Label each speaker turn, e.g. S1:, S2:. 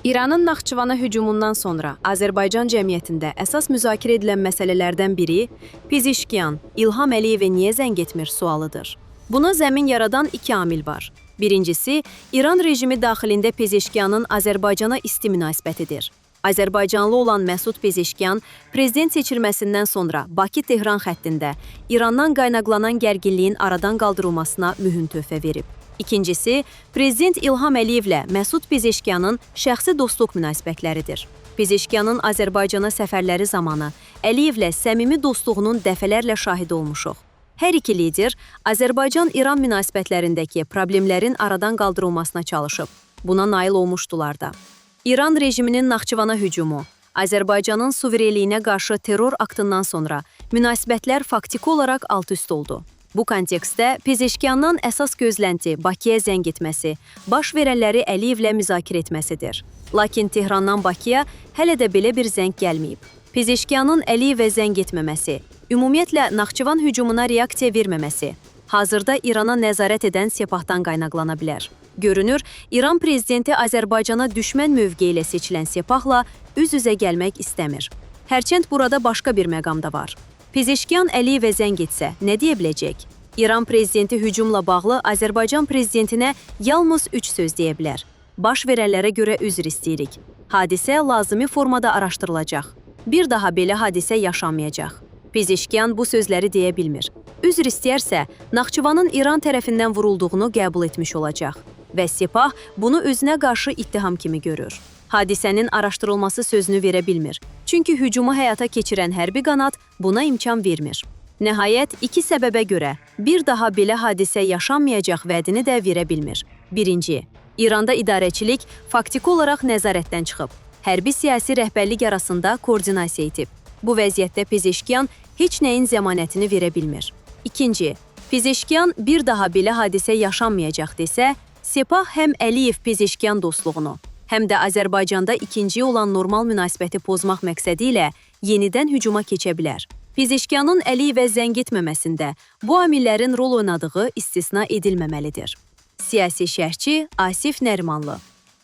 S1: İranın Naxçıvana hücumundan sonra Azərbaycan cəmiyyətində əsas müzakirə edilən məsələlərdən biri Pezeshkian, İlham Əliyevə niyə zəng etmir sualıdır. Buna zəmin yaradan iki amil var. Birincisi, İran rejimi daxilində Pezeshkianın Azərbaycana isti münasibətidir. Azərbaycanlı olan Məsud Pezeshkian prezident seçilməsindən sonra Bakı-Tehran xəttində İrandan qaynaqlanan gərginliyin aradan qaldırılmasına mühüm töhfə verib. İkincisi, Prezident İlham Əliyevlə Məsud Pezeshkianın şəxsi dostluq münasibətləridir. Pezeshkianın Azərbaycana səfərləri zamanı Əliyevlə səmimi dostluğunun dəfələrlə şahidi olmuşuq. Hər iki lider Azərbaycan-İran münasibətlərindəki problemlərin aradan qaldırılmasına çalışıb. Buna nail olmuşdular da. İran rejiminin Naxçıvana hücumu, Azərbaycanın suverenliyinə qarşı terror aktından sonra münasibətlər faktiki olaraq alt-üst oldu. Bu kontekstdə Pezeshkiandan əsas gözlənti Bakıya zəng etməsi, baş verənləri Əliyevlə müzakirə etməsidir. Lakin Tehrandan Bakıya hələ də belə bir zəng gəlməyib. Pezeshkianın Əliyevə zəng etməməsi, ümumiyyətlə Naxçıvan hücumuna reaksiya verməməsi, hazırda İrana nəzarət edən Sepahdan qaynaqlana bilər. Görünür, İran prezidenti Azərbaycana düşmən mövqeyi ilə seçilən Sepahla üz-üzə gəlmək istəmir. Hərçənd burada başqa bir məqam da var. Pezeshkian Əliyevə zəng etsə, nə deyə biləcək? İran prezidenti hücumla bağlı Azərbaycan prezidentinə yalnız 3 söz deyə bilər. Baş verənlərə görə üzr istəyirik. Hadisə lazımi formada araşdırılacaq. Bir daha belə hadisə yaşanmayacaq. Pezeshkian bu sözləri deyə bilmir. Üzr istəyərsə, Naxçıvanın İran tərəfindən vurulduğunu qəbul etmiş olacaq. Və Sepah bunu özünə qarşı ittiham kimi görür. Hadisənin araşdırılması sözünü verə bilmir. Çünki hücumu həyata keçirən hərbi qanat buna imkan vermir. Nəhayət, iki səbəbə görə bir daha belə hadisə yaşanmayacaq vədini də verə bilmir. Birinci, İranda idarəçilik faktiki olaraq nəzarətdən çıxıb. Hərbi-siyasi rəhbərlik arasında koordinasiya etib. Bu vəziyyətdə Pezeshkian heç nəyin zəmanətini verə bilmir. İkinci, Pezeshkian bir daha belə hadisə yaşanmayacaq desə, Sepah həm Əliyev-Pezeshkian dostluğunu, həm də Azərbaycanda ikinciyə olan normal münasibəti pozmaq məqsədi ilə yenidən hücuma keçə bilər. Pezeshkianın Əliyevə zəng etməməsində bu amillərin rol oynadığı istisna edilməməlidir. Siyasi şərhçi Asif Nərimanlı.